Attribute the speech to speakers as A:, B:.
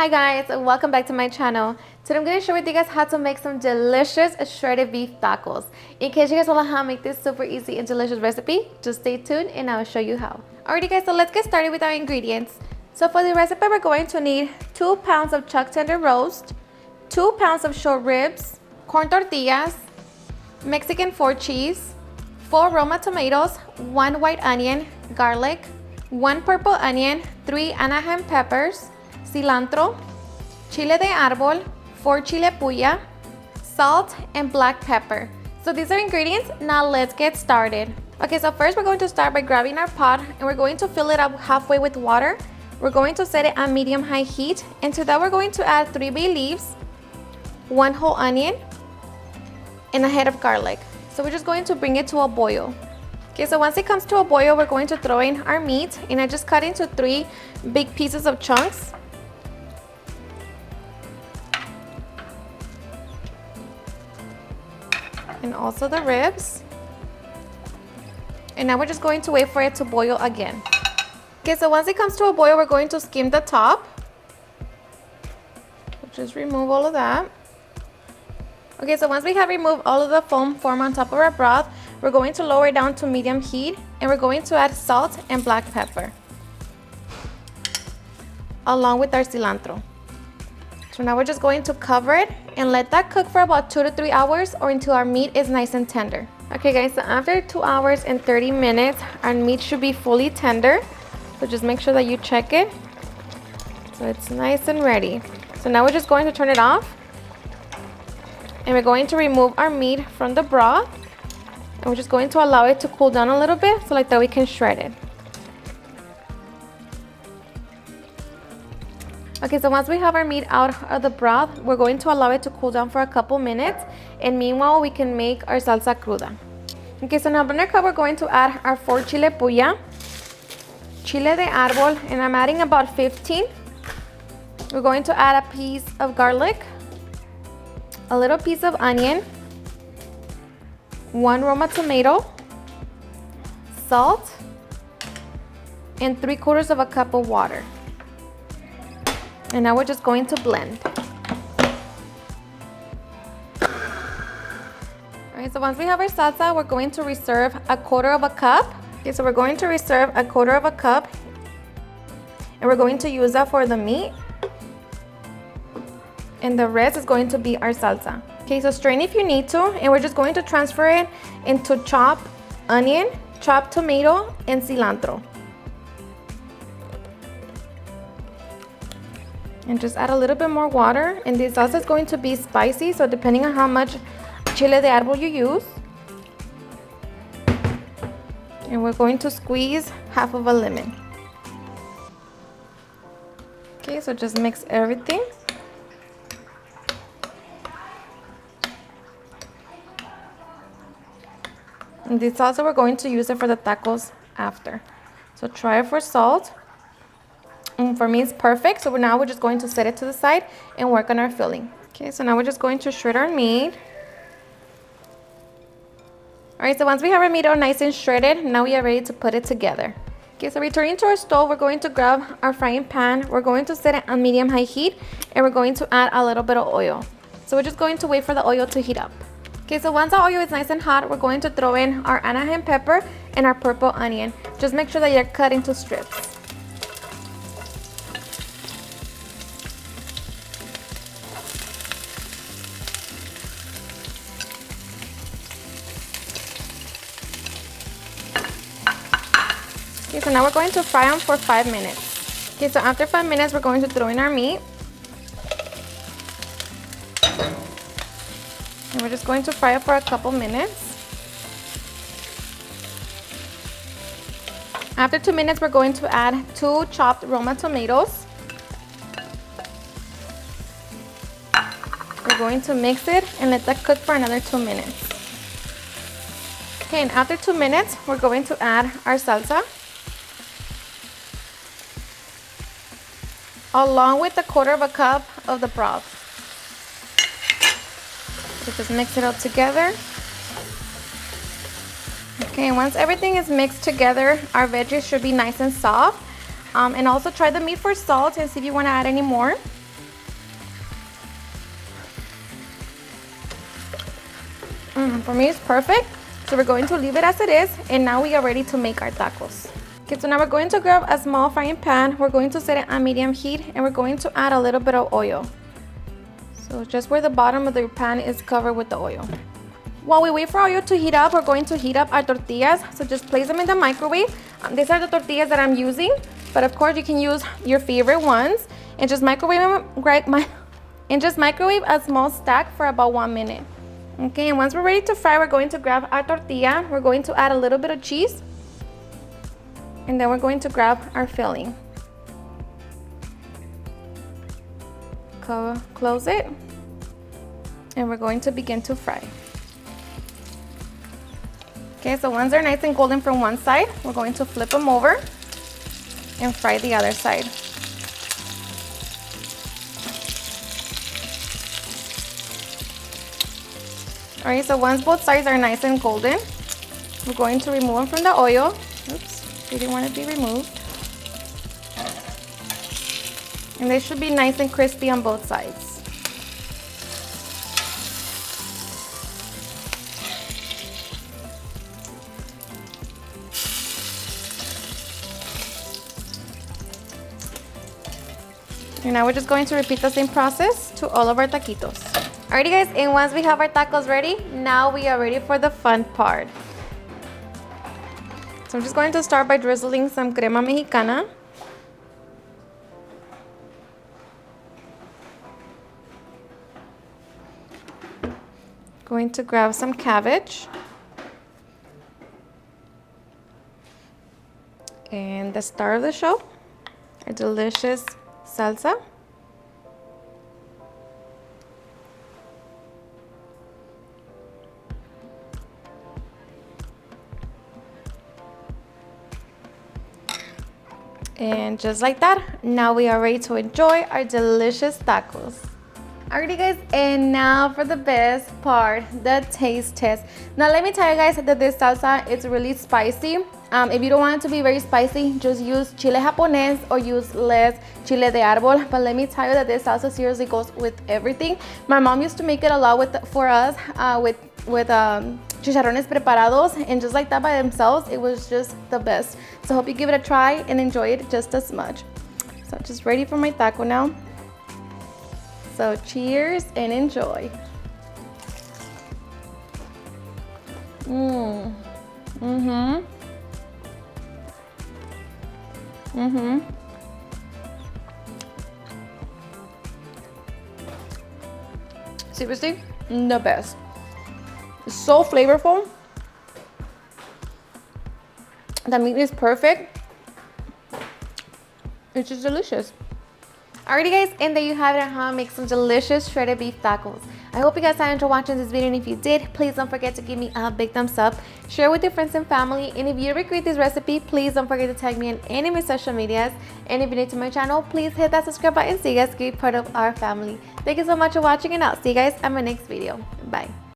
A: Hi guys, welcome back to my channel. Today I'm going to share with you guys how to make some delicious shredded beef tacos. In case you guys want to know how to make this super easy and delicious recipe, just stay tuned and I'll show you how. Alrighty guys, so let's get started with our ingredients. So for the recipe, we're going to need 2 pounds of chuck tender roast, 2 pounds of short ribs, corn tortillas, Mexican 4 cheese, 4 Roma tomatoes, 1 white onion, garlic, 1 purple onion, 3 Anaheim peppers, cilantro, chile de arbol, 4 chile puya, salt, and black pepper. So these are ingredients. Now let's get started. Okay, so first we're going to start by grabbing our pot and we're going to fill it up halfway with water. We're going to set it on medium-high heat, and to that we're going to add 3 bay leaves, 1 whole onion, and a head of garlic. So we're just going to bring it to a boil. Okay, so once it comes to a boil, we're going to throw in our meat, and I just cut into 3 big pieces of chunks. And also the ribs. And now we're just going to wait for it to boil again. Okay, so once it comes to a boil, we're going to skim the top. Just remove all of that. Okay, so once we have removed all of the foam form on top of our broth, we're going to lower it down to medium heat, and we're going to add salt and black pepper along with our cilantro. So now we're just going to cover it and let that cook for about 2 to 3 hours or until our meat is nice and tender. Okay guys, so after 2 hours and 30 minutes, our meat should be fully tender. So just make sure that you check it. So it's nice and ready. So now we're just going to turn it off. And we're going to remove our meat from the broth. And we're just going to allow it to cool down a little bit so like that we can shred it. Okay, so once we have our meat out of the broth, we're going to allow it to cool down for a couple minutes. And meanwhile, we can make our salsa cruda. Okay, so now in our cup, we're going to add our 4 chile puya, chile de arbol, and I'm adding about 15. We're going to add a piece of garlic, a little piece of onion, 1 Roma tomato, salt, and 3/4 cup of water. And now we're just going to blend. Alright, so once we have our salsa, we're going to reserve 1/4 cup. Okay, so we're going to reserve 1/4 cup. And we're going to use that for the meat. And the rest is going to be our salsa. Okay, so strain if you need to. And we're just going to transfer it into chopped onion, chopped tomato, and cilantro. And just add a little bit more water. And this salsa is going to be spicy, so depending on how much chile de arbol you use. And we're going to squeeze half of a lemon. Okay, so just mix everything. And this salsa, we're going to use it for the tacos after. So try it for salt. And for me, it's perfect. So now we're just going to set it to the side and work on our filling. Okay, so now we're just going to shred our meat. All right, so once we have our meat all nice and shredded, now we are ready to put it together. Okay, so returning to our stove, we're going to grab our frying pan. We're going to set it on medium-high heat, and we're going to add a little bit of oil. So we're just going to wait for the oil to heat up. Okay, so once the oil is nice and hot, we're going to throw in our Anaheim pepper and our purple onion. Just make sure that you're cut into strips. Okay, so now we're going to fry them for 5 minutes. Okay, so after 5 minutes, we're going to throw in our meat. And we're just going to fry it for a couple minutes. After 2 minutes, we're going to add 2 chopped Roma tomatoes. We're going to mix it and let that cook for another 2 minutes. Okay, and after 2 minutes, we're going to add our salsa, along with 1/4 cup of the broth. So just mix it all together. Okay, and once everything is mixed together, our veggies should be nice and soft. And also try the meat for salt and see if you want to add any more. For me, it's perfect. So we're going to leave it as it is, and now we are ready to make our tacos. Okay, so now we're going to grab a small frying pan. We're going to set it on medium heat, and we're going to add a little bit of oil. So just where the bottom of the pan is covered with the oil. While we wait for oil to heat up, we're going to heat up our tortillas. So just place them in the microwave. These are the tortillas that I'm using, but of course you can use your favorite ones. And just microwave a small stack for about 1 minute. Okay, and once we're ready to fry, we're going to grab our tortilla. We're going to add a little bit of cheese. And then we're going to grab our filling. Close it. And we're going to begin to fry. Okay, so once they're nice and golden from one side, we're going to flip them over and fry the other side. All right, so once both sides are nice and golden, we're going to remove them from the oil. Oops, they didn't want to be removed. And they should be nice and crispy on both sides. And now we're just going to repeat the same process to all of our taquitos. Alrighty guys, and once we have our tacos ready, now we are ready for the fun part. So I'm just going to start by drizzling some crema mexicana. Going to grab some cabbage. And the star of the show, our delicious salsa. And just like that, now we are ready to enjoy our delicious tacos. Alrighty guys, and now for the best part, the taste test. Now let me tell you guys that this salsa is really spicy. If you don't want it to be very spicy, just use chile japonés or use less chile de arbol. But let me tell you that this salsa seriously goes with everything. My mom used to make it a lot for us with chicharrónes preparados, and just like that by themselves, it was just the best. So I hope you give it a try and enjoy it just as much. So just ready for my taco now. So cheers and enjoy. Seriously, the best. It's so flavorful. The meat is perfect. It's just delicious. Alrighty guys, and there you have it on how I make some delicious shredded beef tacos. I hope you guys enjoyed watching this video, and if you did, please don't forget to give me a big thumbs up, share with your friends and family, and if you recreate this recipe, please don't forget to tag me on any of my social medias, and if you're new to my channel, please hit that subscribe button so you guys can be part of our family. Thank you so much for watching, and I'll see you guys on my next video. Bye.